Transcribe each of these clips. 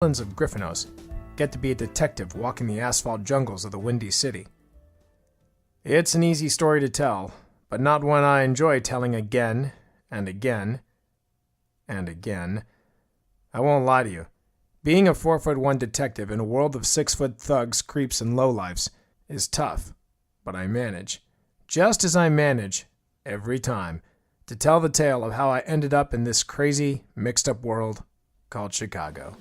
Islands of Griffinos, get to be a detective walking the asphalt jungles of the Windy City. It's an easy story to tell, but not one I enjoy telling again and again and again. I won't lie to you. Being a 4'1" detective in a world of 6-foot thugs, creeps, and lowlifes is tough, but I manage, just as I manage every time, to tell the tale of how I ended up in this crazy, mixed-up world called Chicago.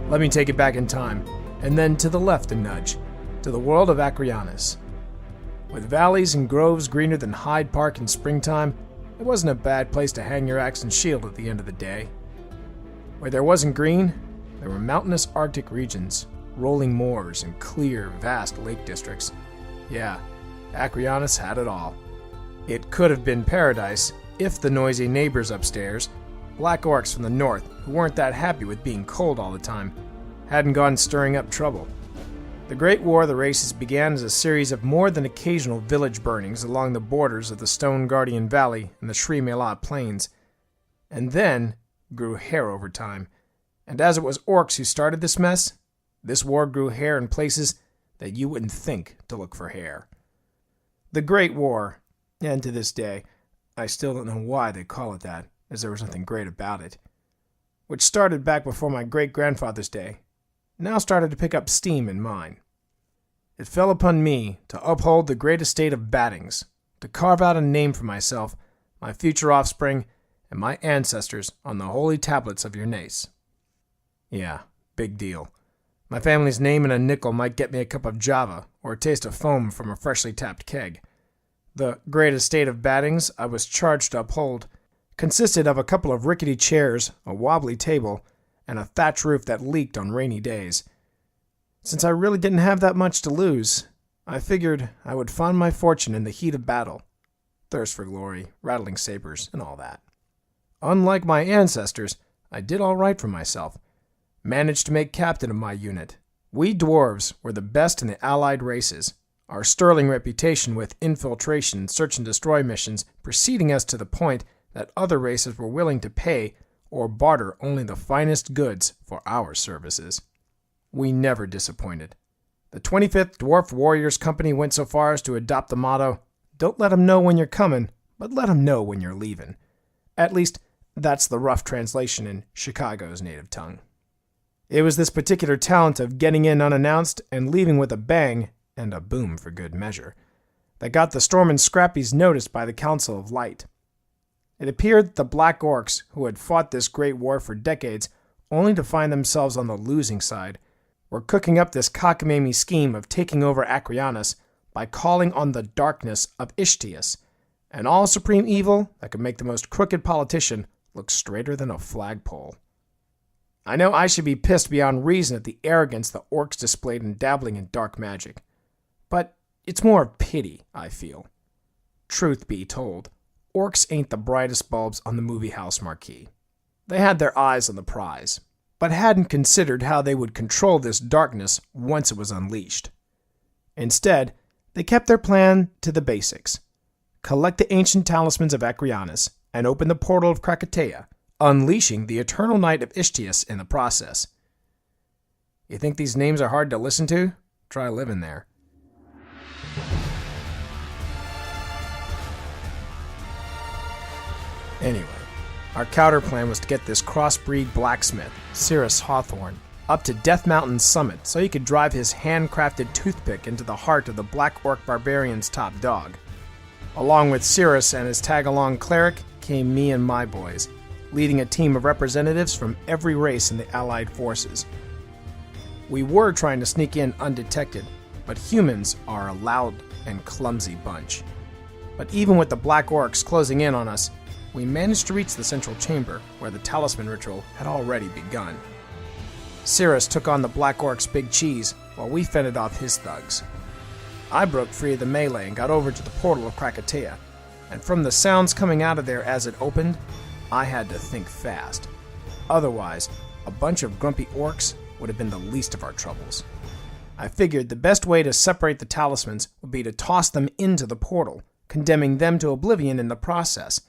Let me take it back in time, and then to the left a nudge, to the world of Acryonis. With valleys and groves greener than Hyde Park in springtime, it wasn't a bad place to hang your axe and shield at the end of the day. Where there wasn't green, there were mountainous Arctic regions, rolling moors, and clear, vast lake districts. Yeah, Acryonis had it all. It could have been paradise if the noisy neighbors upstairs, black orcs from the north who weren't that happy with being cold all the time, hadn't gone stirring up trouble. The Great War of the Races began as a series of more than occasional village burnings along the borders of the Stone Guardian Valley and the Sri Melat Plains, and then grew hair over time. And as it was orcs who started this mess, this war grew hair in places that you wouldn't think to look for hair. The Great War, and to this day, I still don't know why they call it that, as there was nothing great about it, which started back before my great-grandfather's day, now started to pick up steam in mine. It fell upon me to uphold the great estate of Baddins, to carve out a name for myself, my future offspring, and my ancestors on the holy tablets of your nace. Yeah, big deal. My family's name and a nickel might get me a cup of Java or a taste of foam from a freshly tapped keg. The great estate of Baddins I was charged to uphold consisted of a couple of rickety chairs, a wobbly table, and a thatch roof that leaked on rainy days. Since I really didn't have that much to lose, I figured I would find my fortune in the heat of battle, thirst for glory, rattling sabers, and all that. Unlike my ancestors, I did all right for myself, managed to make captain of my unit. We dwarves were the best in the allied races, our sterling reputation with infiltration and search and destroy missions preceding us to the point that other races were willing to pay or barter only the finest goods for our services. We never disappointed. The 25th Dwarf Warriors Company went so far as to adopt the motto, "Don't let 'em know when you're coming, but let 'em know when you're leaving." At least, that's the rough translation in Chicago's native tongue. It was this particular talent of getting in unannounced and leaving with a bang, and a boom for good measure, that got the Stormin' Scrappies noticed by the Council of Light. It appeared that the Black Orcs, who had fought this great war for decades, only to find themselves on the losing side, were cooking up this cockamamie scheme of taking over Acryonis by calling on the darkness of Ishtias, an all-supreme evil that could make the most crooked politician look straighter than a flagpole. I know I should be pissed beyond reason at the arrogance the orcs displayed in dabbling in dark magic, but it's more of pity, I feel. Truth be told, orcs ain't the brightest bulbs on the movie house marquee. They had their eyes on the prize, but hadn't considered how they would control this darkness once it was unleashed. Instead, they kept their plan to the basics. Collect the ancient talismans of Acryonis and open the portal of Krakatoa, unleashing the eternal night of Ishtias in the process. You think these names are hard to listen to? Try living there. Anyway, our counter plan was to get this crossbreed blacksmith, Cirrus Hawthorne, up to Death Mountain's summit so he could drive his handcrafted toothpick into the heart of the Black Orc Barbarian's top dog. Along with Cirrus and his tag-along cleric came me and my boys, leading a team of representatives from every race in the Allied forces. We were trying to sneak in undetected, but humans are a loud and clumsy bunch. But even with the Black Orcs closing in on us, we managed to reach the central chamber, where the talisman ritual had already begun. Cirrus took on the Black Orc's big cheese, while we fended off his thugs. I broke free of the melee and got over to the portal of Krakatoa, and from the sounds coming out of there as it opened, I had to think fast. Otherwise, a bunch of grumpy orcs would have been the least of our troubles. I figured the best way to separate the talismans would be to toss them into the portal, condemning them to oblivion in the process.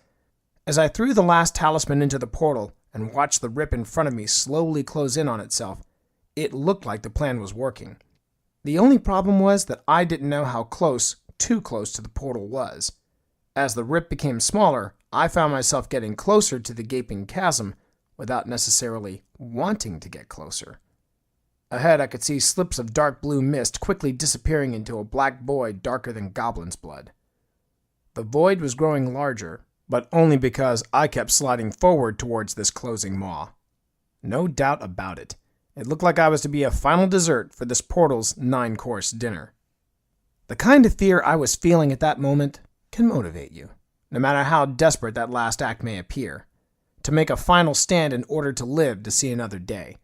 As I threw the last talisman into the portal and watched the rip in front of me slowly close in on itself, it looked like the plan was working. The only problem was that I didn't know how too close to the portal was. As the rip became smaller, I found myself getting closer to the gaping chasm without necessarily wanting to get closer. Ahead, I could see slips of dark blue mist quickly disappearing into a black void darker than goblin's blood. The void was growing larger, but only because I kept sliding forward towards this closing maw. No doubt about it. It looked like I was to be a final dessert for this portal's 9-course dinner. The kind of fear I was feeling at that moment can motivate you, no matter how desperate that last act may appear, to make a final stand in order to live to see another day.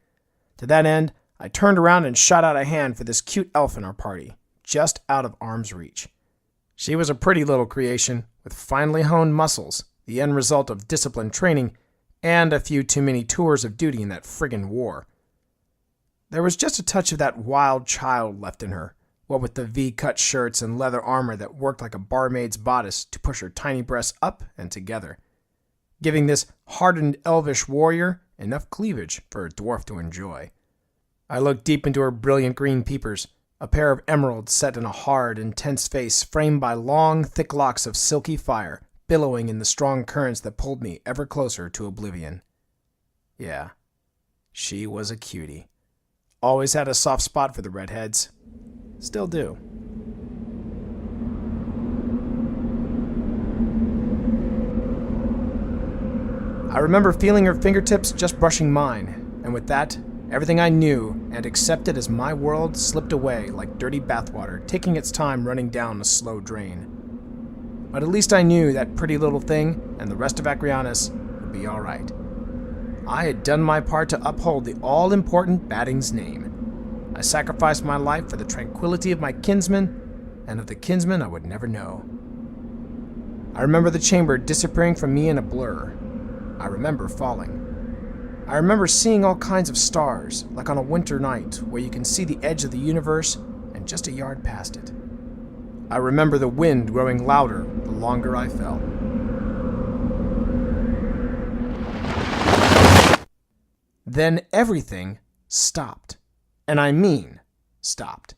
To that end, I turned around and shot out a hand for this cute elf in our party, just out of arm's reach. She was a pretty little creation, with finely honed muscles, the end result of disciplined training, and a few too many tours of duty in that friggin' war. There was just a touch of that wild child left in her, what with the V-cut shirts and leather armor that worked like a barmaid's bodice to push her tiny breasts up and together, giving this hardened elvish warrior enough cleavage for a dwarf to enjoy. I looked deep into her brilliant green peepers, a pair of emeralds set in a hard, intense face framed by long, thick locks of silky fire billowing in the strong currents that pulled me ever closer to oblivion. Yeah, she was a cutie. Always had a soft spot for the redheads. Still do. I remember feeling her fingertips just brushing mine, and with that, everything I knew and accepted as my world slipped away like dirty bathwater taking its time running down a slow drain. But at least I knew that pretty little thing and the rest of Acryonis would be all right. I had done my part to uphold the all-important Baddins name. I sacrificed my life for the tranquility of my kinsmen and of the kinsmen I would never know. I remember the chamber disappearing from me in a blur. I remember falling. I remember seeing all kinds of stars, like on a winter night where you can see the edge of the universe and just a yard past it. I remember the wind growing louder the longer I fell. Then everything stopped. And I mean stopped.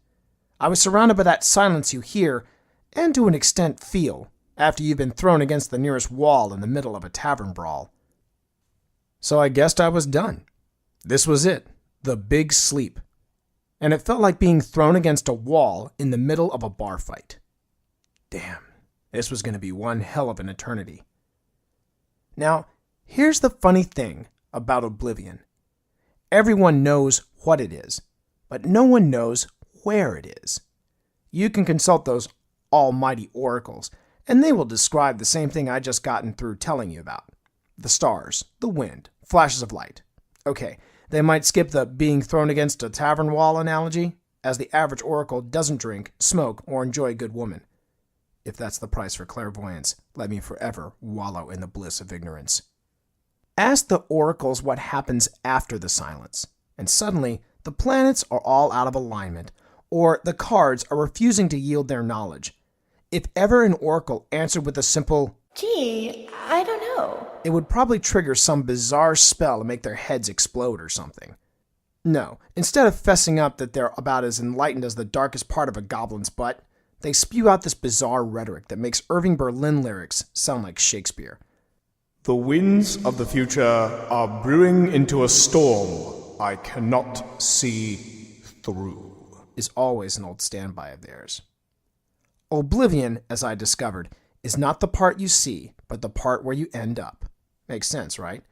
I was surrounded by that silence you hear, and to an extent feel, after you've been thrown against the nearest wall in the middle of a tavern brawl. So I guessed I was done. This was it, the big sleep. And it felt like being thrown against a wall in the middle of a bar fight. Damn, this was going to be one hell of an eternity. Now, here's the funny thing about Oblivion. Everyone knows what it is, but no one knows where it is. You can consult those almighty oracles, and they will describe the same thing I just gotten through telling you about. The stars, the wind, flashes of light. Okay, they might skip the being thrown against a tavern wall analogy, as the average oracle doesn't drink, smoke, or enjoy a good woman. If that's the price for clairvoyance, let me forever wallow in the bliss of ignorance. Ask the oracles what happens after the silence, and suddenly the planets are all out of alignment, or the cards are refusing to yield their knowledge. If ever an oracle answered with a simple, "Gee, I don't know," it would probably trigger some bizarre spell and make their heads explode or something. No, instead of fessing up that they're about as enlightened as the darkest part of a goblin's butt, they spew out this bizarre rhetoric that makes Irving Berlin lyrics sound like Shakespeare. The winds of the future are brewing into a storm I cannot see through, is always an old standby of theirs. Oblivion, as I discovered, is not the part you see, but the part where you end up. Makes sense, right?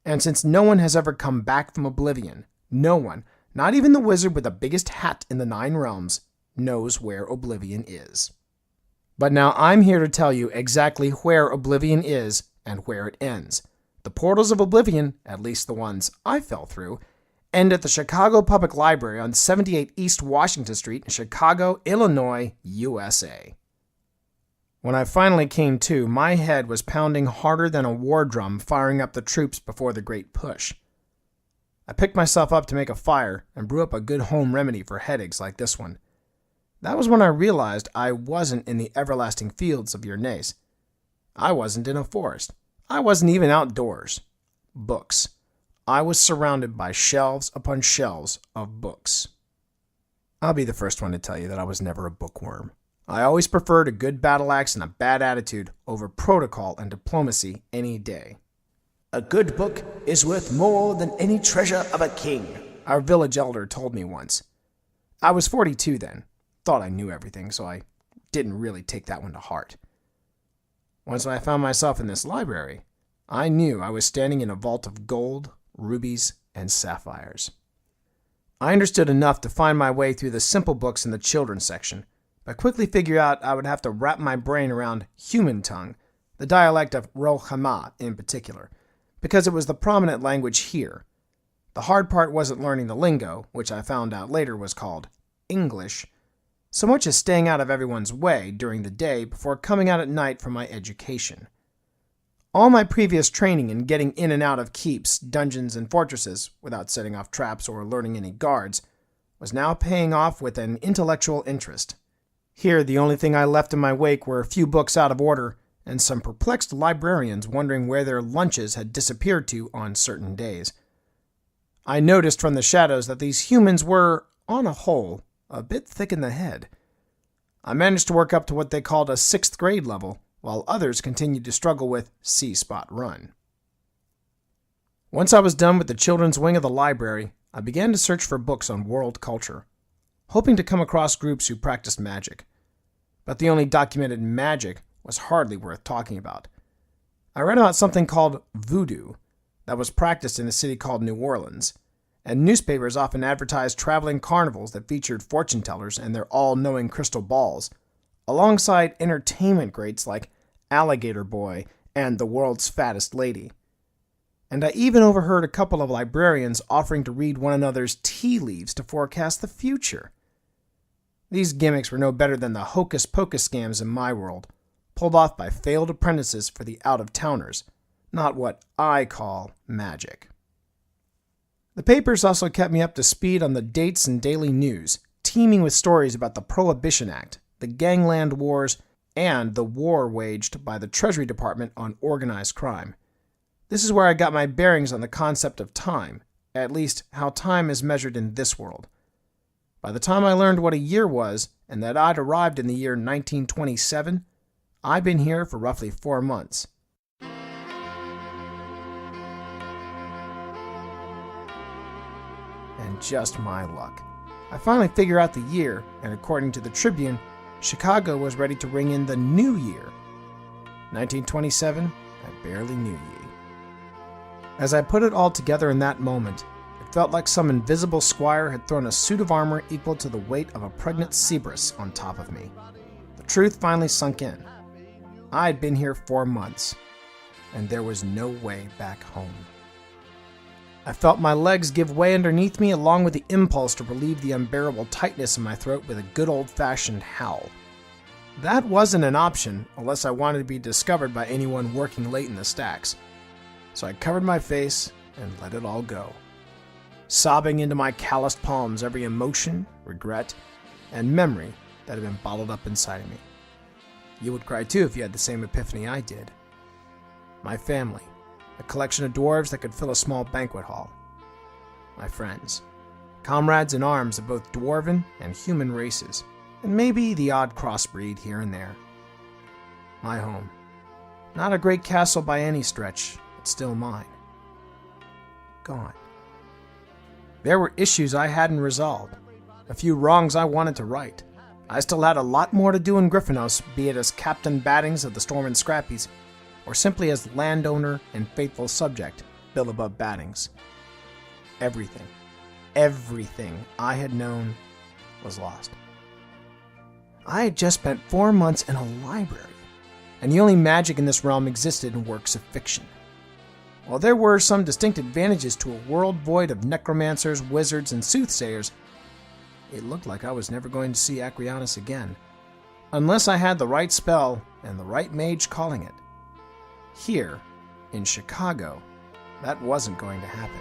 And since no one has ever come back from Oblivion, no one, not even the wizard with the biggest hat in the 9 realms, knows where Oblivion is. But now I'm here to tell you exactly where Oblivion is and where it ends. The portals of Oblivion, at least the ones I fell through, end at the Chicago Public Library on 78 East Washington Street in Chicago, Illinois, USA. When I finally came to, my head was pounding harder than a war drum firing up the troops before the Great Push. I picked myself up to make a fire and brew up a good home remedy for headaches like this one. That was when I realized I wasn't in the everlasting fields of Yrnes. I wasn't in a forest. I wasn't even outdoors. Books. I was surrounded by shelves upon shelves of books. I'll be the first one to tell you that I was never a bookworm. I always preferred a good battle axe and a bad attitude over protocol and diplomacy any day. A good book is worth more than any treasure of a king, our village elder told me once. I was 42 then. Thought I knew everything, so I didn't really take that one to heart. Once I found myself in this library, I knew I was standing in a vault of gold, rubies, and sapphires. I understood enough to find my way through the simple books in the children's section, but quickly figured out I would have to wrap my brain around human tongue, the dialect of Rohama in particular, because it was the prominent language here. The hard part wasn't learning the lingo, which I found out later was called English, so much as staying out of everyone's way during the day before coming out at night for my education. All my previous training in getting in and out of keeps, dungeons, and fortresses, without setting off traps or alerting any guards, was now paying off with an intellectual interest. Here, the only thing I left in my wake were a few books out of order and some perplexed librarians wondering where their lunches had disappeared to on certain days. I noticed from the shadows that these humans were, on a whole, a bit thick in the head. I managed to work up to what they called a 6th grade level, while others continued to struggle with C-spot run. Once I was done with the children's wing of the library, I began to search for books on world culture, hoping to come across groups who practiced magic. But the only documented magic was hardly worth talking about. I read about something called voodoo that was practiced in a city called New Orleans, and newspapers often advertised traveling carnivals that featured fortune tellers and their all-knowing crystal balls, alongside entertainment greats like Alligator Boy and The World's Fattest Lady. And I even overheard a couple of librarians offering to read one another's tea leaves to forecast the future. These gimmicks were no better than the hocus-pocus scams in my world, pulled off by failed apprentices for the out-of-towners, not what I call magic. The papers also kept me up to speed on the dates and daily news, teeming with stories about the Prohibition Act, the gangland wars, and the war waged by the Treasury Department on organized crime. This is where I got my bearings on the concept of time, at least how time is measured in this world. By the time I learned what a year was, and that I'd arrived in the year 1927, I'd been here for roughly 4 months. And just my luck. I finally figure out the year, and according to the Tribune, Chicago was ready to ring in the new year. 1927, I barely knew ye. As I put it all together in that moment, it felt like some invisible squire had thrown a suit of armor equal to the weight of a pregnant Cerberus on top of me. The truth finally sunk in. I had been here 4 months, and there was no way back home. I felt my legs give way underneath me along with the impulse to relieve the unbearable tightness in my throat with a good old-fashioned howl. That wasn't an option unless I wanted to be discovered by anyone working late in the stacks. So I covered my face and let it all go, sobbing into my calloused palms every emotion, regret, and memory that had been bottled up inside of me. You would cry too if you had the same epiphany I did. My family. A collection of dwarves that could fill a small banquet hall. My friends. Comrades in arms of both dwarven and human races, and maybe the odd crossbreed here and there. My home. Not a great castle by any stretch, but still mine. Gone. There were issues I hadn't resolved, a few wrongs I wanted to right. I still had a lot more to do in Griffinos, be it as Captain Baddins of the Storm and Scrappies, or simply as landowner and faithful subject, Billibob Baddins. Everything I had known was lost. I had just spent 4 months in a library, and the only magic in this realm existed in works of fiction. While there were some distinct advantages to a world void of necromancers, wizards, and soothsayers, it looked like I was never going to see Acryonis again, unless I had the right spell and the right mage calling it. Here, in Chicago, that wasn't going to happen.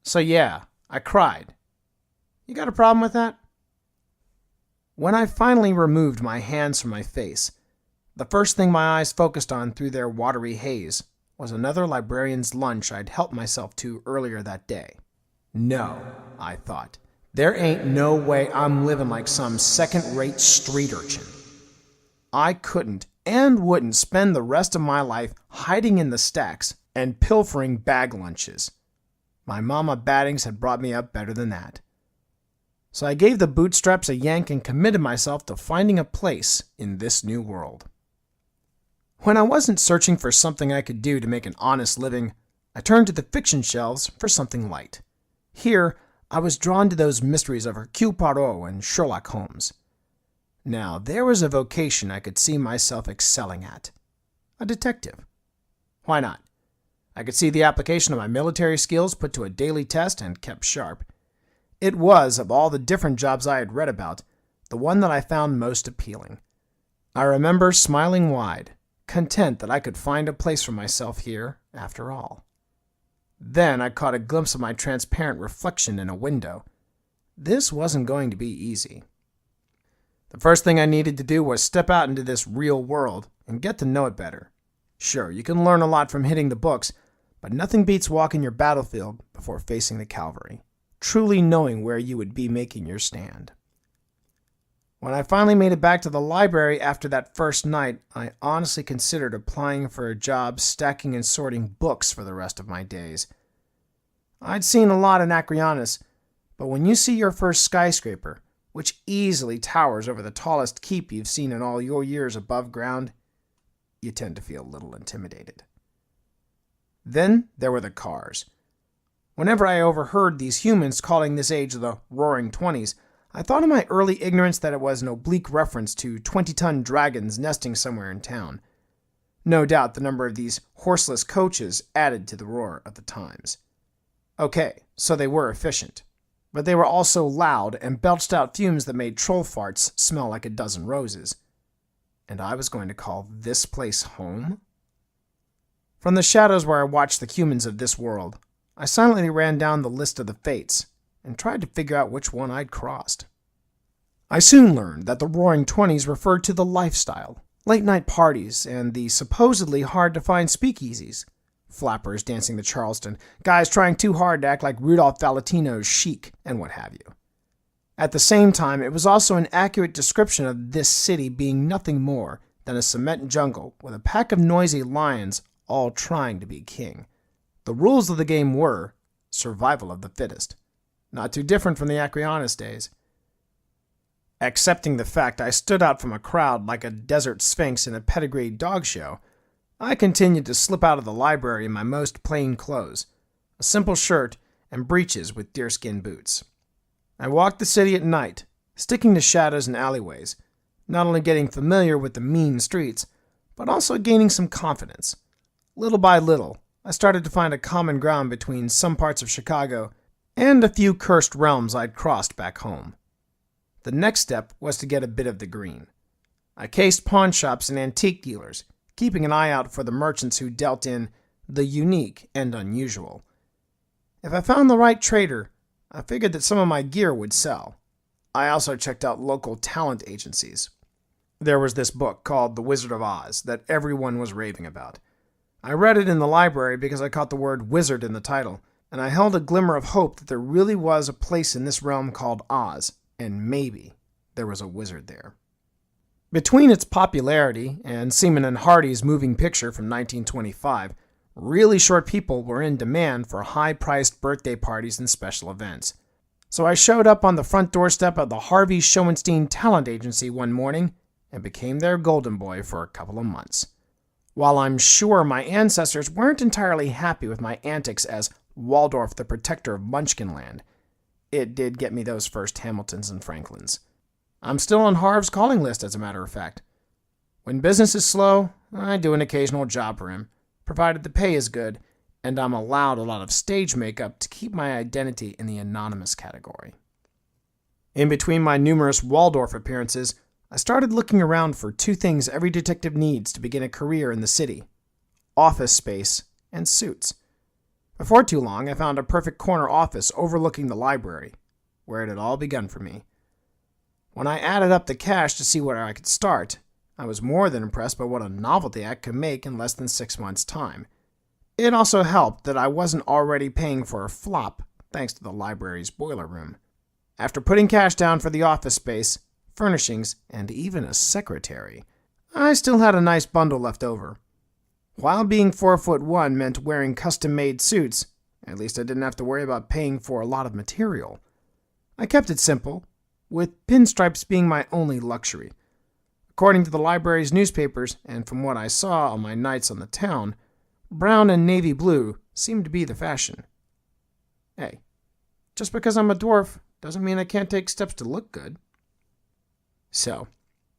So yeah, I cried. You got a problem with that? When I finally removed my hands from my face, the first thing my eyes focused on through their watery haze was another librarian's lunch I'd helped myself to earlier that day. No, I thought. There ain't no way I'm living like some second-rate street urchin. I couldn't and wouldn't spend the rest of my life hiding in the stacks and pilfering bag lunches. My mama Baddins had brought me up better than that. So I gave the bootstraps a yank and committed myself to finding a place in this new world. When I wasn't searching for something I could do to make an honest living, I turned to the fiction shelves for something light. Here, I was drawn to those mysteries of Hercule Poirot and Sherlock Holmes. Now, there was a vocation I could see myself excelling at. A detective. Why not? I could see the application of my military skills put to a daily test and kept sharp. It was, of all the different jobs I had read about, the one that I found most appealing. I remember smiling wide, content that I could find a place for myself here, after all. Then I caught a glimpse of my transparent reflection in a window. This wasn't going to be easy. The first thing I needed to do was step out into this real world and get to know it better. Sure, you can learn a lot from hitting the books, but nothing beats walking your battlefield before facing the cavalry, truly knowing where you would be making your stand. When I finally made it back to the library after that first night, I honestly considered applying for a job stacking and sorting books for the rest of my days. I'd seen a lot in Acryonis, but when you see your first skyscraper, which easily towers over the tallest keep you've seen in all your years above ground, you tend to feel a little intimidated. Then there were the cars. Whenever I overheard these humans calling this age the Roaring Twenties, I thought in my early ignorance that it was an oblique reference to 20-ton dragons nesting somewhere in town. No doubt the number of these horseless coaches added to the roar of the times. Okay, so they were efficient, but they were also loud and belched out fumes that made troll farts smell like a dozen roses. And I was going to call this place home? From the shadows where I watched the humans of this world, I silently ran down the list of the fates and tried to figure out which one I'd crossed. I soon learned that the Roaring Twenties referred to the lifestyle, late-night parties, and the supposedly hard-to-find speakeasies. Flappers dancing the Charleston, guys trying too hard to act like Rudolph Valentino's chic, and what have you. At the same time, it was also an accurate description of this city being nothing more than a cement jungle with a pack of noisy lions all trying to be king. The rules of the game were survival of the fittest. Not too different from the Acryonis days. Accepting the fact I stood out from a crowd like a desert sphinx in a pedigreed dog show, I continued to slip out of the library in my most plain clothes, a simple shirt and breeches with deerskin boots. I walked the city at night, sticking to shadows and alleyways, not only getting familiar with the mean streets, but also gaining some confidence. Little by little, I started to find a common ground between some parts of Chicago and a few cursed realms I'd crossed back home. The next step was to get a bit of the green. I cased pawn shops and antique dealers, keeping an eye out for the merchants who dealt in the unique and unusual. If I found the right trader, I figured that some of my gear would sell. I also checked out local talent agencies. There was this book called The Wizard of Oz that everyone was raving about. I read it in the library because I caught the word wizard in the title, and I held a glimmer of hope that there really was a place in this realm called Oz, and maybe there was a wizard there. Between its popularity and Seaman and Hardy's moving picture from 1925, really short people were in demand for high-priced birthday parties and special events. So I showed up on the front doorstep of the Harvey Schoenstein Talent Agency one morning and became their golden boy for a couple of months. While I'm sure my ancestors weren't entirely happy with my antics as Waldorf the Protector of Munchkinland, it did get me those first Hamiltons and Franklins. I'm still on Harv's calling list, as a matter of fact. When business is slow, I do an occasional job for him, provided the pay is good, and I'm allowed a lot of stage makeup to keep my identity in the anonymous category. In between my numerous Waldorf appearances, I started looking around for two things every detective needs to begin a career in the city: office space and suits. Before too long, I found a perfect corner office overlooking the library. where it had all begun for me. When I added up the cash to see where I could start, I was more than impressed by what a novelty act could make in less than 6 months' time. It also helped that I wasn't already paying for a flop thanks to the library's boiler room. After putting cash down for the office space, furnishings, and even a secretary, I still had a nice bundle left over. While being 4'1" meant wearing custom-made suits, at least I didn't have to worry about paying for a lot of material. I kept it simple, with pinstripes being my only luxury. According to the library's newspapers, and from what I saw on my nights on the town, brown and navy blue seemed to be the fashion. Hey, just because I'm a dwarf doesn't mean I can't take steps to look good. So,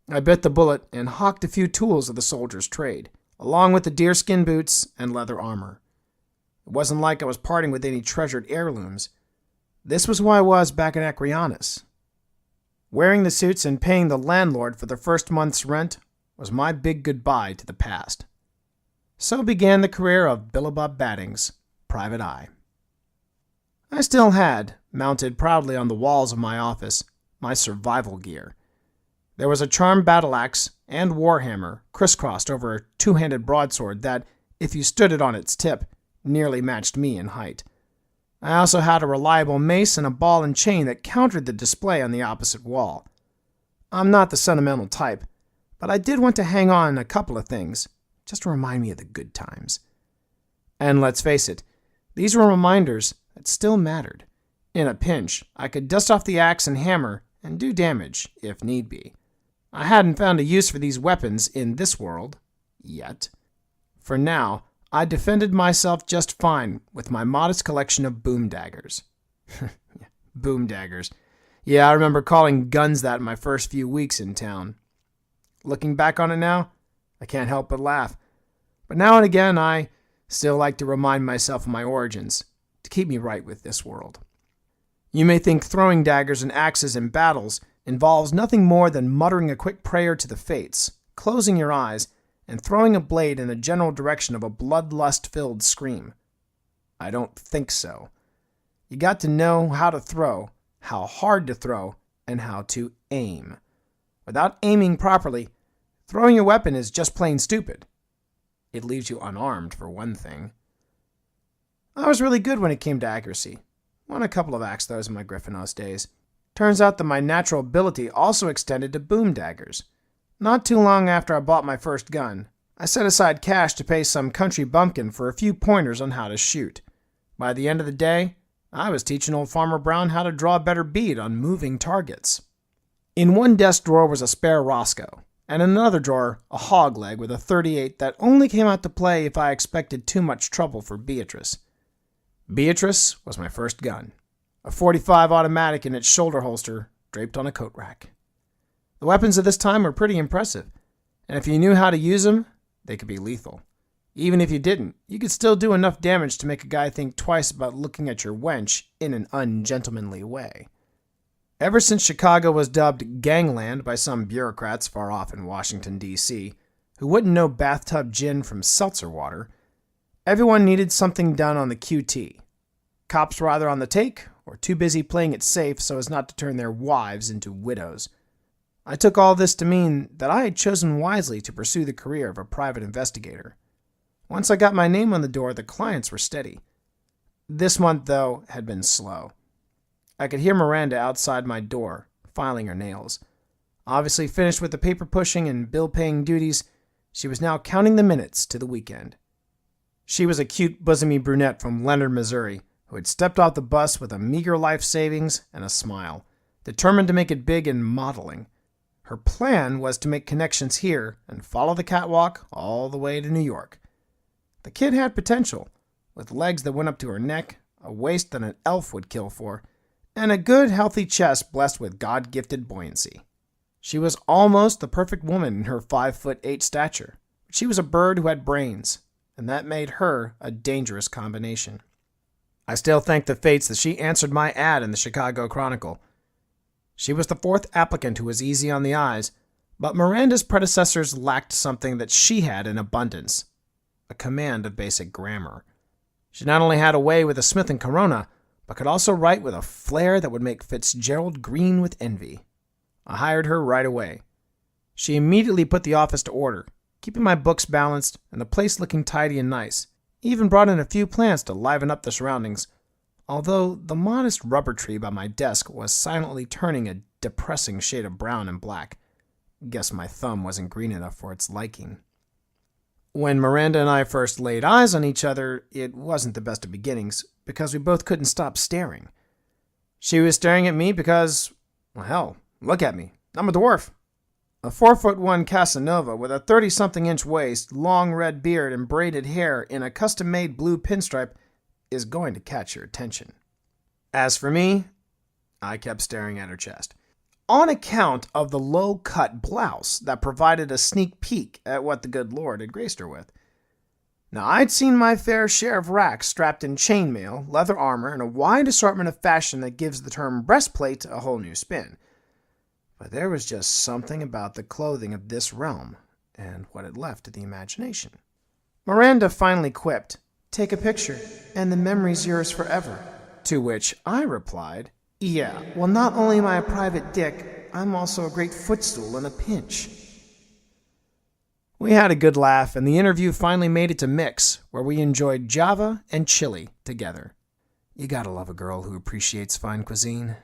I bit the bullet and hawked a few tools of the soldier's trade, along with the deerskin boots and leather armor. It wasn't like I was parting with any treasured heirlooms. This was who I was back in Acryonis. Wearing the suits and paying the landlord for the first month's rent was my big goodbye to the past. So began the career of Billibob Baddins, Private Eye. I still had, mounted proudly on the walls of my office, my survival gear. There was a charmed battle axe and warhammer crisscrossed over a two-handed broadsword that, if you stood it on its tip, nearly matched me in height. I also had a reliable mace and a ball and chain that countered the display on the opposite wall. I'm not the sentimental type, but I did want to hang on a couple of things, just to remind me of the good times. And let's face it, these were reminders that still mattered. In a pinch, I could dust off the axe and hammer and do damage, if need be. I hadn't found a use for these weapons in this world, yet. For now, I defended myself just fine with my modest collection of boom daggers. Boom daggers. Yeah, I remember calling guns that in my first few weeks in town. Looking back on it now, I can't help but laugh. But now and again, I still like to remind myself of my origins, to keep me right with this world. You may think throwing daggers and axes in battles involves nothing more than muttering a quick prayer to the fates, closing your eyes, and throwing a blade in the general direction of a bloodlust-filled scream. I don't think so. You got to know how to throw, how hard to throw, and how to aim. Without aiming properly, throwing your weapon is just plain stupid. It leaves you unarmed, for one thing. I was really good when it came to accuracy. Won a couple of axe throws in my Griffinos days. Turns out that my natural ability also extended to boom daggers. Not too long after I bought my first gun, I set aside cash to pay some country bumpkin for a few pointers on how to shoot. By the end of the day, I was teaching old Farmer Brown how to draw a better bead on moving targets. In one desk drawer was a spare Roscoe, and in another drawer a hog leg with a .38 that only came out to play if I expected too much trouble for Beatrice. Beatrice was my first gun, a .45 automatic in its shoulder holster draped on a coat rack. The weapons of this time were pretty impressive, and if you knew how to use them, they could be lethal. Even if you didn't, you could still do enough damage to make a guy think twice about looking at your wench in an ungentlemanly way. Ever since Chicago was dubbed gangland by some bureaucrats far off in Washington, D.C., who wouldn't know bathtub gin from seltzer water, everyone needed something done on the QT. Cops were either on the take or too busy playing it safe so as not to turn their wives into widows. I took all this to mean that I had chosen wisely to pursue the career of a private investigator. Once I got my name on the door, the clients were steady. This month, though, had been slow. I could hear Miranda outside my door, filing her nails. Obviously finished with the paper pushing and bill-paying duties, she was now counting the minutes to the weekend. She was a cute, bosomy brunette from Leonard, Missouri, who had stepped off the bus with a meager life savings and a smile, determined to make it big in modeling. Her plan was to make connections here and follow the catwalk all the way to New York. The kid had potential, with legs that went up to her neck, a waist that an elf would kill for, and a good, healthy chest blessed with God-gifted buoyancy. She was almost the perfect woman in her 5'8" stature, but she was a bird who had brains, and that made her a dangerous combination. I still thank the fates that she answered my ad in the Chicago Chronicle. She was the fourth applicant who was easy on the eyes, but Miranda's predecessors lacked something that she had in abundance, a command of basic grammar. She not only had a way with a Smith and Corona, but could also write with a flair that would make Fitzgerald green with envy. I hired her right away. She immediately put the office to order, keeping my books balanced and the place looking tidy and nice. Even brought in a few plants to liven up the surroundings, although the modest rubber tree by my desk was silently turning a depressing shade of brown and black. Guess my thumb wasn't green enough for its liking. When Miranda and I first laid eyes on each other, it wasn't the best of beginnings, because we both couldn't stop staring. She was staring at me because, well, hell, look at me. I'm a dwarf. A 4'1" Casanova with a 30-something-inch waist, long red beard, and braided hair in a custom-made blue pinstripe is going to catch your attention. As for me, I kept staring at her chest, on account of the low-cut blouse that provided a sneak peek at what the good Lord had graced her with. Now, I'd seen my fair share of racks strapped in chainmail, leather armor, and a wide assortment of fashion that gives the term breastplate a whole new spin. But there was just something about the clothing of this realm and what it left to the imagination. Miranda finally quipped, "Take a picture, and the memory's yours forever." To which I replied, "Yeah, well, not only am I a private dick, I'm also a great footstool in a pinch." We had a good laugh, and the interview finally made it to Mix, where we enjoyed Java and chili together. You gotta love a girl who appreciates fine cuisine.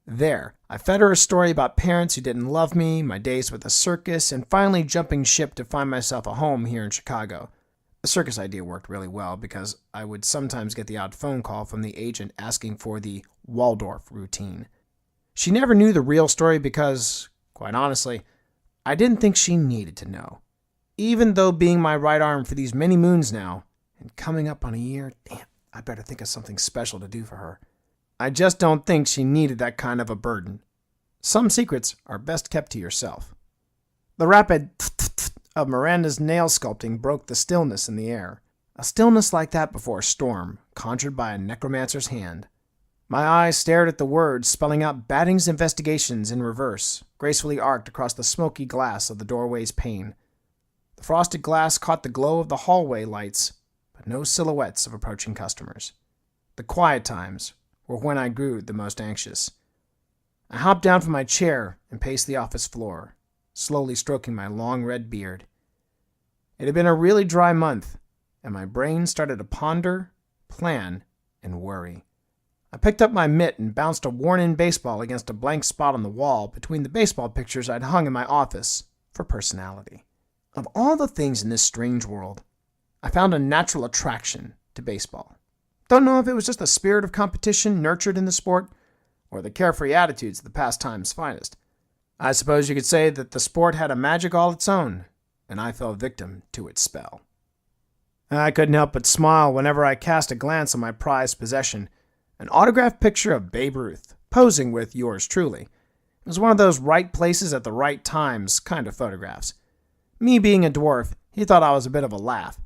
There, I fed her a story about parents who didn't love me, my days with the circus, and finally jumping ship to find myself a home here in Chicago. The circus idea worked really well because I would sometimes get the odd phone call from the agent asking for the Waldorf routine. She never knew the real story because, quite honestly, I didn't think she needed to know. Even though being my right arm for these many moons now, and coming up on a year, damn, I better think of something special to do for her. I just don't think she needed that kind of a burden. Some secrets are best kept to yourself. The rapid of Miranda's nail sculpting broke the stillness in the air. A stillness like that before a storm, conjured by a necromancer's hand. My eyes stared at the words spelling out Baddins' investigations in reverse, gracefully arced across the smoky glass of the doorway's pane. The frosted glass caught the glow of the hallway lights, but no silhouettes of approaching customers. The quiet times were when I grew the most anxious. I hopped down from my chair and paced the office floor, slowly stroking my long red beard. It had been a really dry month, and my brain started to ponder, plan, and worry. I picked up my mitt and bounced a worn-in baseball against a blank spot on the wall between the baseball pictures I'd hung in my office for personality. Of all the things in this strange world, I found a natural attraction to baseball. Don't know if it was just the spirit of competition nurtured in the sport, or the carefree attitudes of the pastime's finest. I suppose you could say that the sport had a magic all its own, and I fell victim to its spell. I couldn't help but smile whenever I cast a glance on my prized possession, an autographed picture of Babe Ruth, posing with yours truly. It was one of those right places at the right times kind of photographs. Me being a dwarf, he thought I was a bit of a laugh.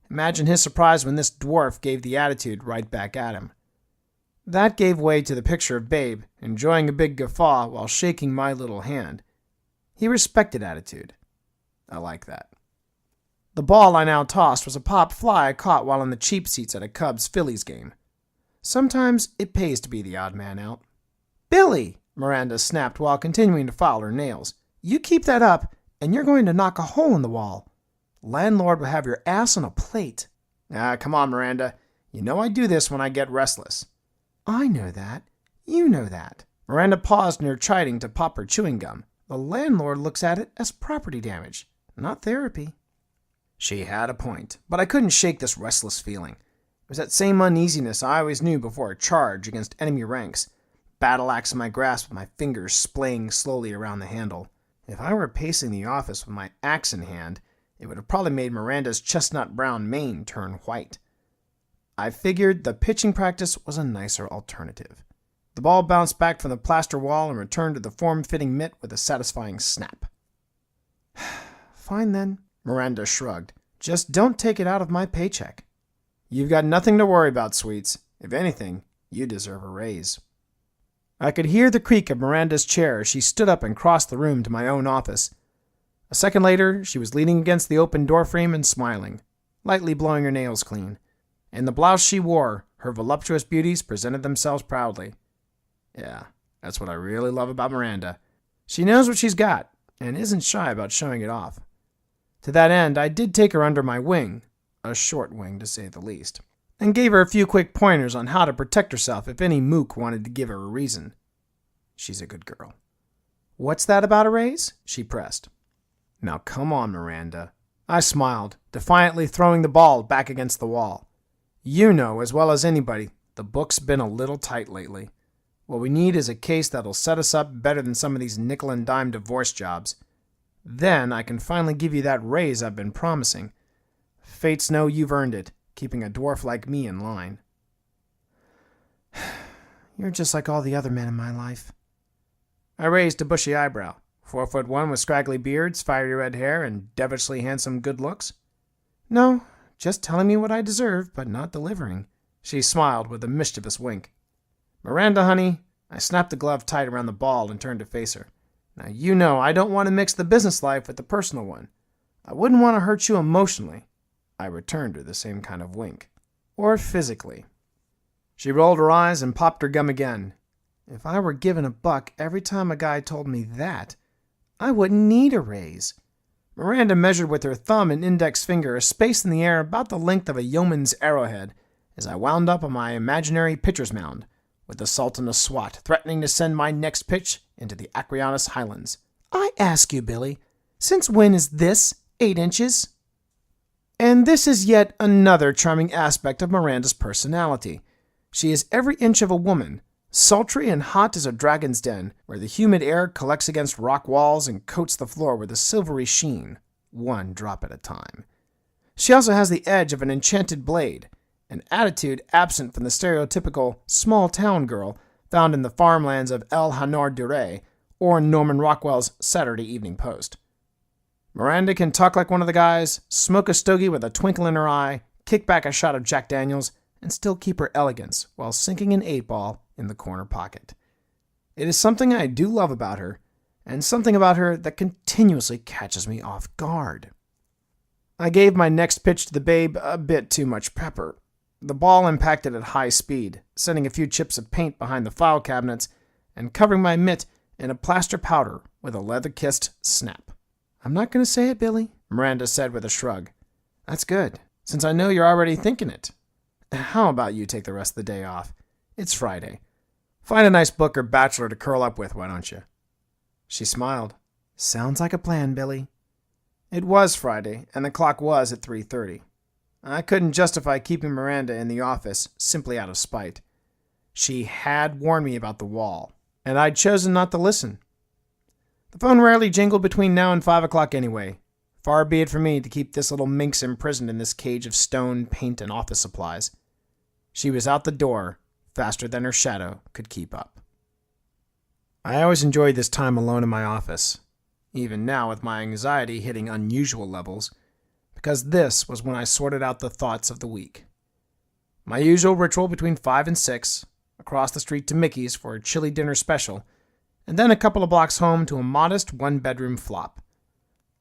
Imagine his surprise when this dwarf gave the attitude right back at him. That gave way to the picture of Babe, enjoying a big guffaw while shaking my little hand. He respected attitude. I like that. The ball I now tossed was a pop fly I caught while in the cheap seats at a Cubs-Phillies game. Sometimes it pays to be the odd man out. "Billy!" Miranda snapped while continuing to file her nails. "You keep that up, and you're going to knock a hole in the wall. Landlord will have your ass on a plate." Come on, Miranda. You know I do this when I get restless." "I know that. You know that." Miranda paused in her chiding to pop her chewing gum. "The landlord looks at it as property damage, not therapy." She had a point, but I couldn't shake this restless feeling. It was that same uneasiness I always knew before a charge against enemy ranks. Battle axe in my grasp with my fingers splaying slowly around the handle. If I were pacing the office with my axe in hand, it would have probably made Miranda's chestnut brown mane turn white. I figured the pitching practice was a nicer alternative. The ball bounced back from the plaster wall and returned to the form-fitting mitt with a satisfying snap. "Fine then," Miranda shrugged. "Just don't take it out of my paycheck." "You've got nothing to worry about, sweets. If anything, you deserve a raise." I could hear the creak of Miranda's chair as she stood up and crossed the room to my own office. A second later, she was leaning against the open doorframe and smiling, lightly blowing her nails clean. In the blouse she wore, Her voluptuous beauties presented themselves proudly. Yeah, that's what I really love about Miranda. She knows what she's got, and isn't shy about showing it off. To that end, I did take her under my wing, a short wing to say the least, and gave her a few quick pointers on how to protect herself if any mook wanted to give her a reason. She's a good girl. What's that about a raise? She pressed. Now come on, Miranda. I smiled, defiantly throwing the ball back against the wall. You know as well as anybody, the book's been a little tight lately. What we need is a case that'll set us up better than some of these nickel and dime divorce jobs. Then I can finally give you that raise I've been promising. Fates know you've earned it, keeping a dwarf like me in line. You're just like all the other men in my life. I raised a bushy eyebrow. 4'1" with scraggly beards, fiery red hair, and devilishly handsome good looks. No, just telling me what I deserve, but not delivering. She smiled with a mischievous wink. Miranda, honey, I snapped the glove tight around the ball and turned to face her. Now you know I don't want to mix the business life with the personal one. I wouldn't want to hurt you emotionally. I returned her the same kind of wink. Or physically. She rolled her eyes and popped her gum again. If I were given $1 every time a guy told me that, I wouldn't need a raise. Miranda measured with her thumb and index finger a space in the air about the length of a yeoman's arrowhead as I wound up on my imaginary pitcher's mound, with the Sultan of Swat threatening to send my next pitch into the Acryonis highlands. I ask you, Billy, since when is this 8 inches? And this is yet another charming aspect of Miranda's personality. She is every inch of a woman, sultry and hot as a dragon's den, where the humid air collects against rock walls and coats the floor with a silvery sheen, one drop at a time. She also has the edge of an enchanted blade, an attitude absent from the stereotypical small-town girl found in the farmlands of El Hanor Dure or Norman Rockwell's Saturday Evening Post. Miranda can talk like one of the guys, smoke a stogie with a twinkle in her eye, kick back a shot of Jack Daniels, and still keep her elegance while sinking an 8-ball in the corner pocket. It is something I do love about her, and something about her that continuously catches me off guard. I gave my next pitch to the babe a bit too much pepper. The ball impacted at high speed, sending a few chips of paint behind the file cabinets and covering my mitt in a plaster powder with a leather-kissed snap. I'm not going to say it, Billy, Miranda said with a shrug. That's good, since I know you're already thinking it. How about you take the rest of the day off? It's Friday. Find a nice book or bachelor to curl up with, why don't you? She smiled. Sounds like a plan, Billy. It was Friday, and the clock was at 3:30. I couldn't justify keeping Miranda in the office simply out of spite. She had warned me about the wall, and I'd chosen not to listen. The phone rarely jingled between now and 5 o'clock anyway. Far be it from me to keep this little minx imprisoned in this cage of stone, paint, and office supplies. She was out the door faster than her shadow could keep up. I always enjoyed this time alone in my office, even now with my anxiety hitting unusual levels, because this was when I sorted out the thoughts of the week. My usual ritual between 5 and 6, across the street to Mickey's for a chili dinner special, and then a couple of blocks home to a modest one-bedroom flop.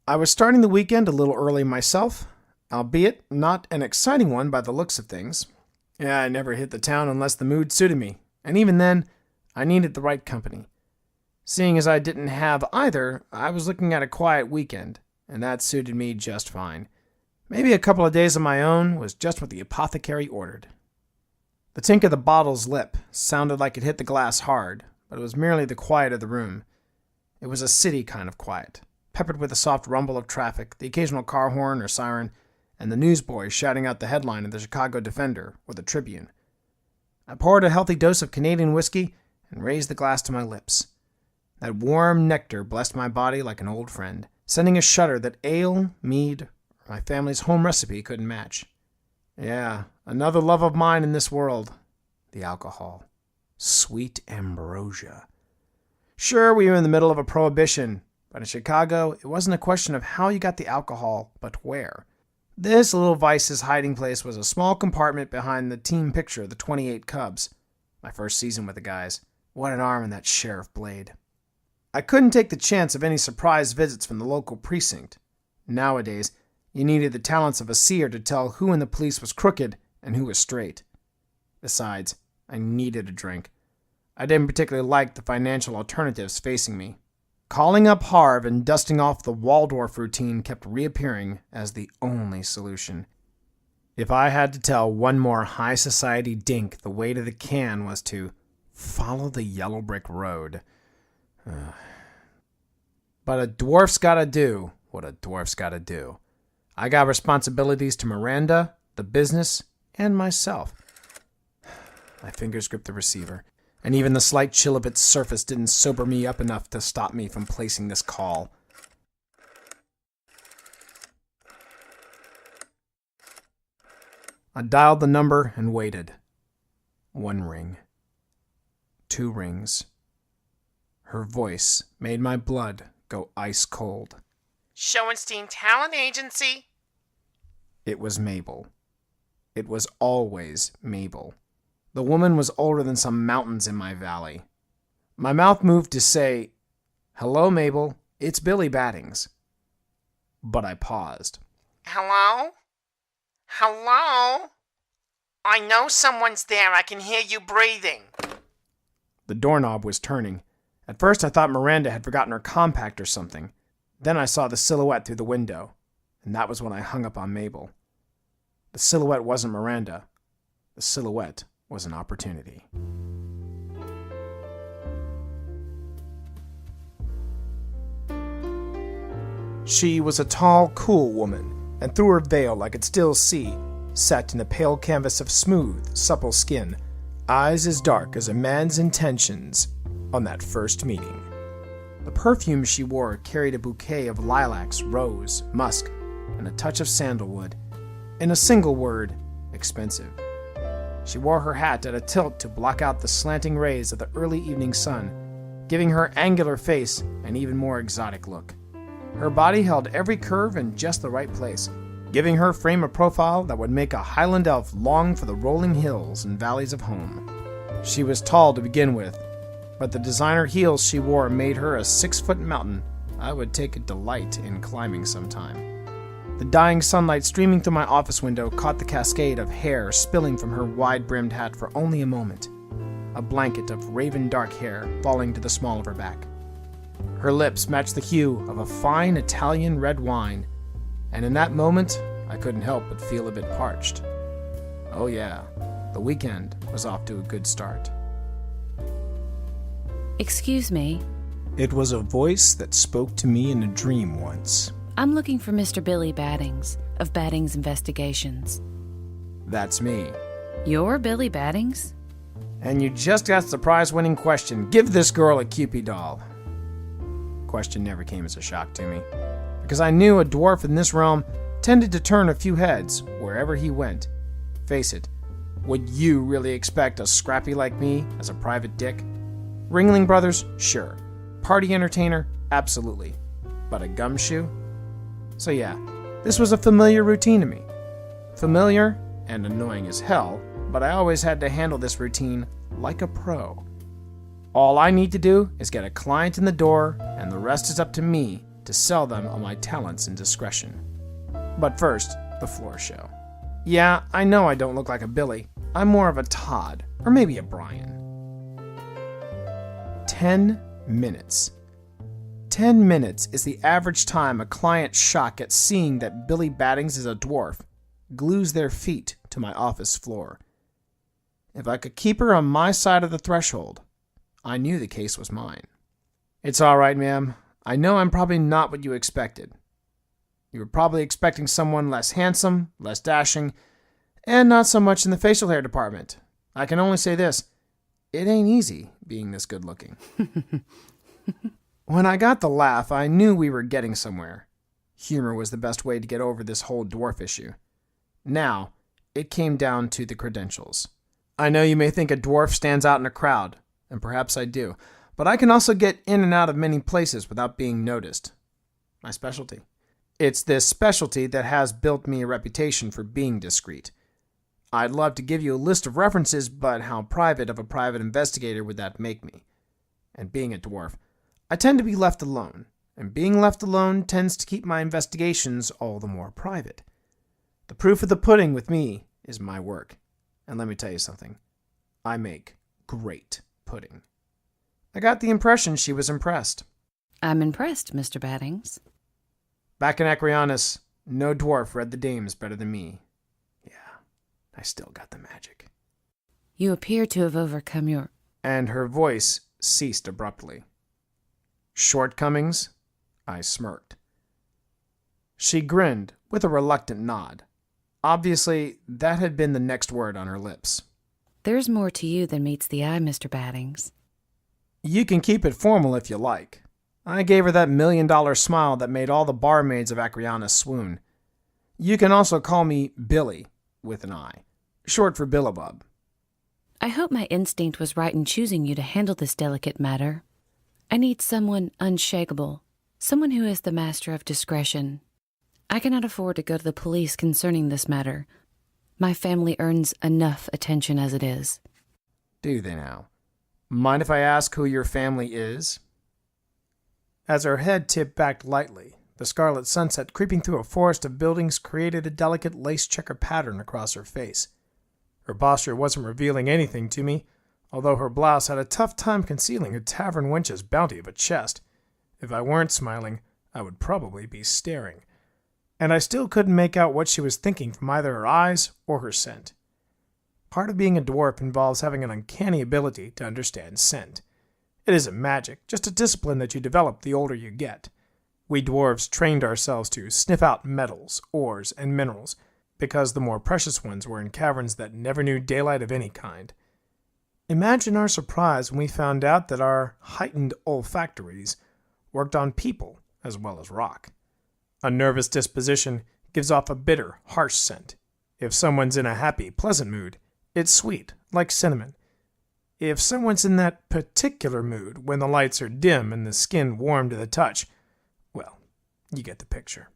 I was starting the weekend a little early myself, albeit not an exciting one by the looks of things. Yeah, I never hit the town unless the mood suited me, and even then, I needed the right company. Seeing as I didn't have either, I was looking at a quiet weekend, and that suited me just fine. Maybe a couple of days of my own was just what the apothecary ordered. The tink of the bottle's lip sounded like it hit the glass hard, but it was merely the quiet of the room. It was a city kind of quiet, peppered with the soft rumble of traffic, the occasional car horn or siren, and the newsboy shouting out the headline of the Chicago Defender or the Tribune. I poured a healthy dose of Canadian whiskey and raised the glass to my lips. That warm nectar blessed my body like an old friend, sending a shudder that ale, mead, or my family's home recipe couldn't match. Yeah, another love of mine in this world, the alcohol. Sweet ambrosia. Sure, we were in the middle of a prohibition, but in Chicago, it wasn't a question of how you got the alcohol, but where. This little vice's hiding place was a small compartment behind the team picture of the 28 Cubs. My first season with the guys. What an arm in that sheriff blade. I couldn't take the chance of any surprise visits from the local precinct. Nowadays, you needed the talents of a seer to tell who in the police was crooked and who was straight. Besides, I needed a drink. I didn't particularly like the financial alternatives facing me. Calling up Harv and dusting off the Waldorf routine kept reappearing as the only solution. If I had to tell one more high society dink the way to the can was to follow the yellow brick road. But a dwarf's gotta do what a dwarf's gotta do. I got responsibilities to Miranda, the business, and myself. My fingers gripped the receiver, and even the slight chill of its surface didn't sober me up enough to stop me from placing this call. I dialed the number and waited. 1 ring. 2 rings. Her voice made my blood go ice cold. Schoenstein Talent Agency. It was Mabel. It was always Mabel. The woman was older than some mountains in my valley. My mouth moved to say, "Hello, Mabel. It's Billy Baddins." But I paused. Hello? Hello? I know someone's there. I can hear you breathing. The doorknob was turning. At first I thought Miranda had forgotten her compact or something. Then I saw the silhouette through the window, and that was when I hung up on Mabel. The silhouette wasn't Miranda. The silhouette was an opportunity. She was a tall, cool woman, and through her veil I could still see, set in a pale canvas of smooth, supple skin, eyes as dark as a man's intentions on that first meeting. The perfume she wore carried a bouquet of lilacs, rose, musk, and a touch of sandalwood. In a single word, expensive. She wore her hat at a tilt to block out the slanting rays of the early evening sun, giving her angular face an even more exotic look. Her body held every curve in just the right place, giving her frame a profile that would make a Highland elf long for the rolling hills and valleys of home. She was tall to begin with, but the designer heels she wore made her a 6-foot mountain I would take a delight in climbing sometime. The dying sunlight streaming through my office window caught the cascade of hair spilling from her wide-brimmed hat for only a moment, a blanket of raven dark hair falling to the small of her back. Her lips matched the hue of a fine Italian red wine, and in that moment I couldn't help but feel a bit parched. Oh yeah, the weekend was off to a good start. Excuse me. It was a voice that spoke to me in a dream once. I'm looking for Mr. Billy Baddins of Baddins Investigations. That's me. You're Billy Baddins? And you just asked the prize-winning question, give this girl a Cupid doll. Question never came as a shock to me, because I knew a dwarf in this realm tended to turn a few heads wherever he went. Face it, would you really expect a scrappy like me as a private dick? Ringling Brothers? Sure. Party entertainer? Absolutely. But a gumshoe? So yeah, this was a familiar routine to me. Familiar and annoying as hell, but I always had to handle this routine like a pro. All I need to do is get a client in the door, and the rest is up to me to sell them on my talents and discretion. But first, the floor show. Yeah, I know I don't look like a Billy. I'm more of a Todd, or maybe a Brian. 10 minutes. 10 minutes is the average time a client's shock at seeing that Billy Baddins is a dwarf glues their feet to my office floor. If I could keep her on my side of the threshold, I knew the case was mine. It's all right, ma'am. I know I'm probably not what you expected. You were probably expecting someone less handsome, less dashing, and not so much in the facial hair department. I can only say this. It ain't easy being this good looking. When I got the laugh, I knew we were getting somewhere. Humor was the best way to get over this whole dwarf issue. Now, it came down to the credentials. I know you may think a dwarf stands out in a crowd, and perhaps I do, but I can also get in and out of many places without being noticed. My specialty. It's this specialty that has built me a reputation for being discreet. I'd love to give you a list of references, but how private of a private investigator would that make me? And being a dwarf, I tend to be left alone, and being left alone tends to keep my investigations all the more private. The proof of the pudding with me is my work. And let me tell you something. I make great pudding. I got the impression she was impressed. I'm impressed, Mr. Baddings. Back in Acryonis, no dwarf read the dames better than me. Yeah, I still got the magic. You appear to have overcome your... And her voice ceased abruptly. Shortcomings? I smirked. She grinned with a reluctant nod. Obviously, that had been the next word on her lips. There's more to you than meets the eye, Mr. Baddings. You can keep it formal if you like. I gave her that $1 million smile that made all the barmaids of Acryonis swoon. You can also call me Billy, with an I, short for Billibob. I hope my instinct was right in choosing you to handle this delicate matter. I need someone unshakable, someone who is the master of discretion. I cannot afford to go to the police concerning this matter. My family earns enough attention as it is. Do they now? Mind if I ask who your family is? As her head tipped back lightly, the scarlet sunset creeping through a forest of buildings created a delicate lace-checker pattern across her face. Her posture wasn't revealing anything to me, although her blouse had a tough time concealing a tavern wench's bounty of a chest. If I weren't smiling, I would probably be staring. And I still couldn't make out what she was thinking from either her eyes or her scent. Part of being a dwarf involves having an uncanny ability to understand scent. It isn't magic, just a discipline that you develop the older you get. We dwarves trained ourselves to sniff out metals, ores, and minerals, because the more precious ones were in caverns that never knew daylight of any kind. Imagine our surprise when we found out that our heightened olfactories worked on people as well as rock. A nervous disposition gives off a bitter, harsh scent. If someone's in a happy, pleasant mood, it's sweet, like cinnamon. If someone's in that particular mood when the lights are dim and the skin warm to the touch, well, you get the picture.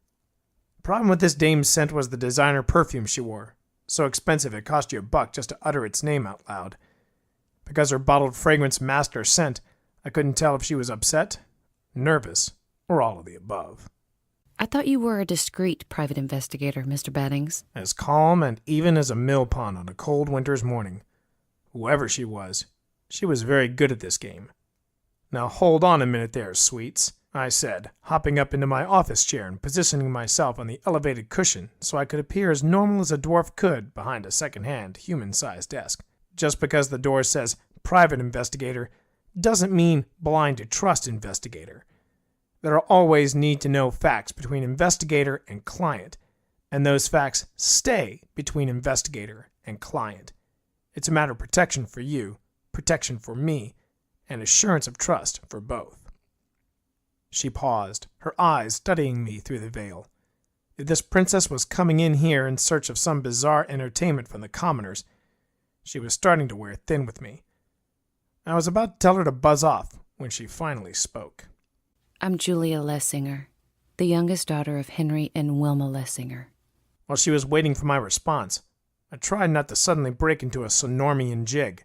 The problem with this dame's scent was the designer perfume she wore. So expensive it cost you $1 just to utter its name out loud. Because her bottled fragrance masked her scent, I couldn't tell if she was upset, nervous, or all of the above. I thought you were a discreet private investigator, Mr. Baddings. As calm and even as a mill pond on a cold winter's morning. Whoever she was very good at this game. Now hold on a minute there, sweets, I said, hopping up into my office chair and positioning myself on the elevated cushion so I could appear as normal as a dwarf could behind a second-hand, human-sized desk. Just because the door says private investigator doesn't mean blind to trust investigator. There are always need-to-know facts between investigator and client, and those facts stay between investigator and client. It's a matter of protection for you, protection for me, and assurance of trust for both. She paused, her eyes studying me through the veil. If this princess was coming in here in search of some bizarre entertainment from the commoners, she was starting to wear thin with me. I was about to tell her to buzz off when she finally spoke. I'm Julia Lessinger, the youngest daughter of Henry and Wilma Lessinger. While she was waiting for my response, I tried not to suddenly break into a Sonormian jig.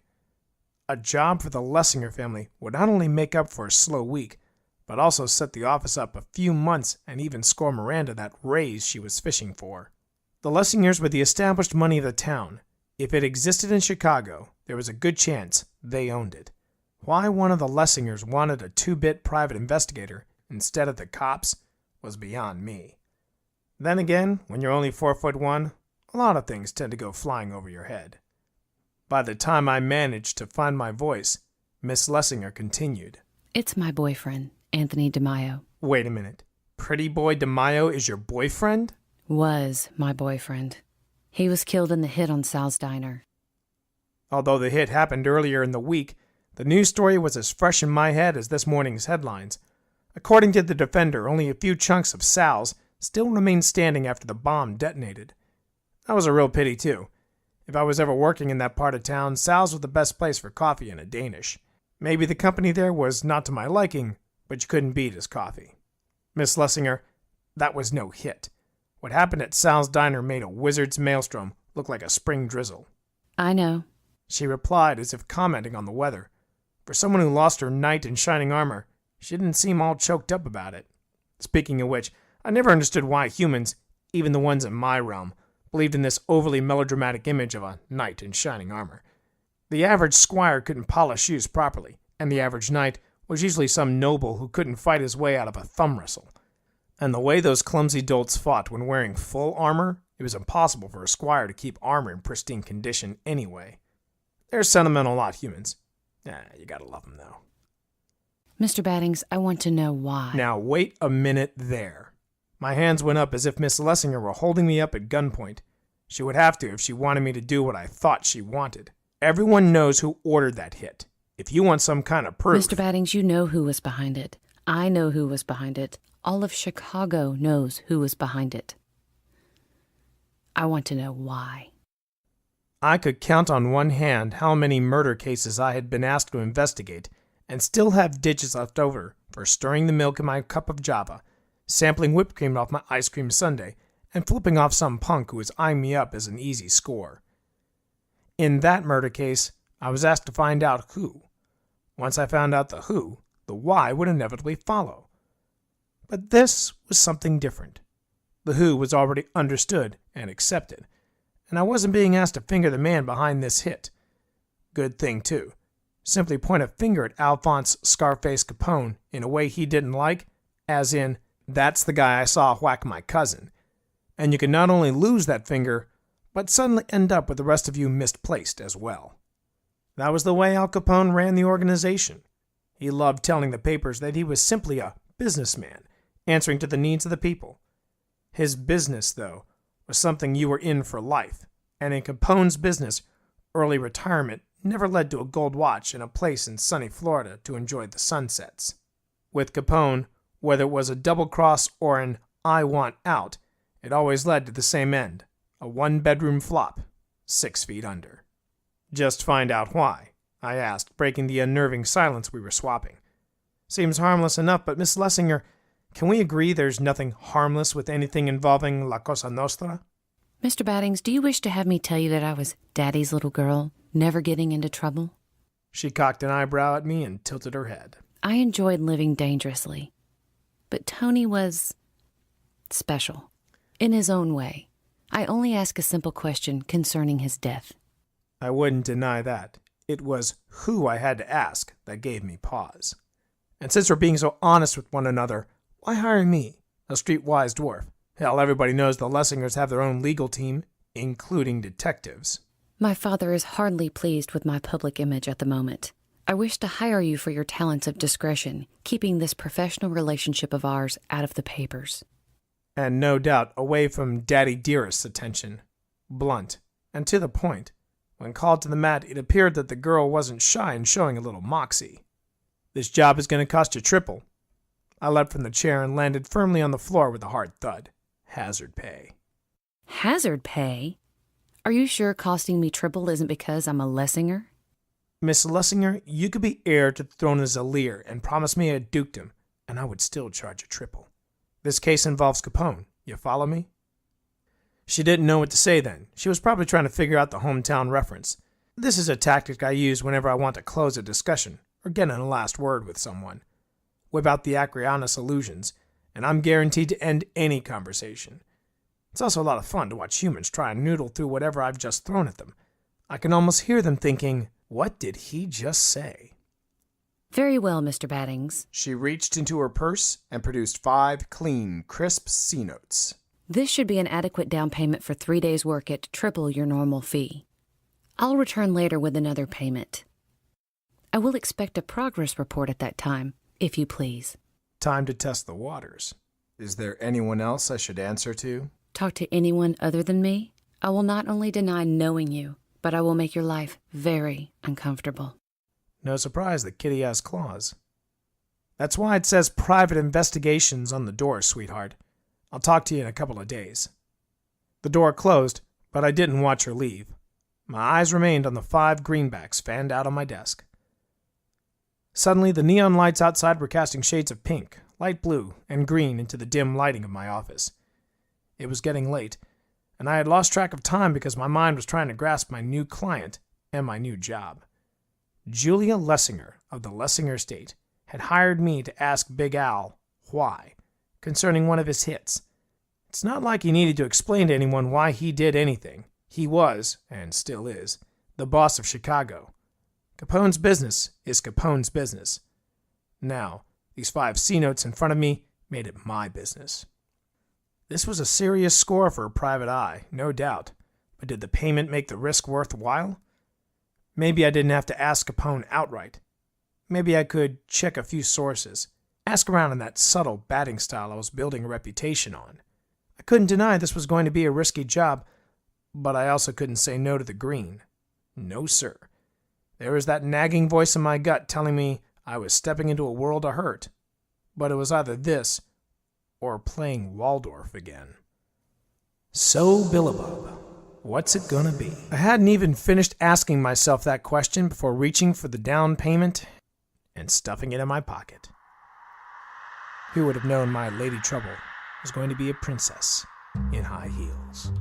A job for the Lessinger family would not only make up for a slow week, but also set the office up a few months and even score Miranda that raise she was fishing for. The Lessingers were the established money of the town. If it existed in Chicago, there was a good chance they owned it. Why one of the Lessingers wanted a 2-bit private investigator instead of the cops was beyond me. Then again, when you're only 4'1", a lot of things tend to go flying over your head. By the time I managed to find my voice, Miss Lessinger continued. It's my boyfriend, Anthony DeMaio. Wait a minute. Pretty boy DeMaio is your boyfriend? Was my boyfriend. He was killed in the hit on Sal's Diner. Although the hit happened earlier in the week, the news story was as fresh in my head as this morning's headlines. According to the Defender, only a few chunks of Sal's still remained standing after the bomb detonated. That was a real pity, too. If I was ever working in that part of town, Sal's was the best place for coffee and a Danish. Maybe the company there was not to my liking, but you couldn't beat his coffee. Miss Lessinger, that was no hit. What happened at Sal's Diner made a wizard's maelstrom look like a spring drizzle. I know. She replied as if commenting on the weather. For someone who lost her knight in shining armor, she didn't seem all choked up about it. Speaking of which, I never understood why humans, even the ones in my realm, believed in this overly melodramatic image of a knight in shining armor. The average squire couldn't polish shoes properly, and the average knight was usually some noble who couldn't fight his way out of a thumb wrestle. And the way those clumsy dolts fought when wearing full armor, it was impossible for a squire to keep armor in pristine condition anyway. They're sentimental lot, humans. You gotta love them, though. Mr. Baddins, I want to know why. Now, wait a minute there. My hands went up as if Miss Lessinger were holding me up at gunpoint. She would have to if she wanted me to do what I thought she wanted. Everyone knows who ordered that hit. If you want some kind of proof... Mr. Baddins, you know who was behind it. I know who was behind it. All of Chicago knows who was behind it. I want to know why. I could count on one hand how many murder cases I had been asked to investigate, and still have digits left over for stirring the milk in my cup of java, sampling whipped cream off my ice cream sundae, and flipping off some punk who was eyeing me up as an easy score. In that murder case, I was asked to find out who. Once I found out the who, the why would inevitably follow. But this was something different. The who was already understood and accepted, and I wasn't being asked to finger the man behind this hit. Good thing, too. Simply point a finger at Alphonse Scarface Capone in a way he didn't like, as in, that's the guy I saw whack my cousin. And you can not only lose that finger, but suddenly end up with the rest of you misplaced as well. That was the way Al Capone ran the organization. He loved telling the papers that he was simply a businessman, answering to the needs of the people. His business, though, was something you were in for life, and in Capone's business, early retirement never led to a gold watch and a place in sunny Florida to enjoy the sunsets. With Capone, whether it was a double cross or an I want out, it always led to the same end, a one-bedroom flop, 6 feet under. Just find out why, I asked, breaking the unnerving silence we were swapping. Seems harmless enough, but Miss Lessinger, can we agree there's nothing harmless with anything involving La Cosa Nostra? Mr. Baddins, do you wish to have me tell you that I was Daddy's little girl, never getting into trouble? She cocked an eyebrow at me and tilted her head. I enjoyed living dangerously, but Tony was special, in his own way. I only ask a simple question concerning his death. I wouldn't deny that. It was who I had to ask that gave me pause. And since we're being so honest with one another, why hire me, a streetwise dwarf? Hell, everybody knows the Lessingers have their own legal team, including detectives. My father is hardly pleased with my public image at the moment. I wish to hire you for your talents of discretion, keeping this professional relationship of ours out of the papers. And no doubt away from Daddy Dearest's attention. Blunt, and to the point. When called to the mat, it appeared that the girl wasn't shy in showing a little moxie. This job is going to cost you triple. I leapt from the chair and landed firmly on the floor with a hard thud. Hazard pay. Hazard pay? Are you sure costing me triple isn't because I'm a Lessinger? Miss Lessinger, you could be heir to the throne as a Lear and promise me a dukedom, and I would still charge a triple. This case involves Capone. You follow me? She didn't know what to say then. She was probably trying to figure out the hometown reference. This is a tactic I use whenever I want to close a discussion or get in a last word with someone. Whip out the Acryonis illusions, and I'm guaranteed to end any conversation. It's also a lot of fun to watch humans try and noodle through whatever I've just thrown at them. I can almost hear them thinking, what did he just say? Very well, Mr. Baddins. She reached into her purse and produced 5 clean, crisp C-notes. This should be an adequate down payment for 3 days' work at triple your normal fee. I'll return later with another payment. I will expect a progress report at that time, if you please. Time to test the waters. Is there anyone else I should answer to? Talk to anyone other than me? I will not only deny knowing you, but I will make your life very uncomfortable. No surprise that Kitty has claws. That's why it says private investigations on the door, sweetheart. I'll talk to you in a couple of days. The door closed, but I didn't watch her leave. My eyes remained on the 5 greenbacks fanned out on my desk. Suddenly, the neon lights outside were casting shades of pink, light blue, and green into the dim lighting of my office. It was getting late, and I had lost track of time because my mind was trying to grasp my new client and my new job. Julia Lessinger of the Lessinger estate had hired me to ask Big Al why, concerning one of his hits. It's not like he needed to explain to anyone why he did anything. He was, and still is, the boss of Chicago. Capone's business is Capone's business. Now, these 5 C notes in front of me made it my business. This was a serious score for a private eye, no doubt, but did the payment make the risk worthwhile? Maybe I didn't have to ask Capone outright. Maybe I could check a few sources, ask around in that subtle batting style I was building a reputation on. I couldn't deny this was going to be a risky job, but I also couldn't say no to the green. No, sir. There was that nagging voice in my gut telling me I was stepping into a world of hurt, but it was either this or playing Waldorf again. So, Billibob, what's it gonna be? I hadn't even finished asking myself that question before reaching for the down payment and stuffing it in my pocket. Who would have known my Lady Trouble was going to be a princess in high heels?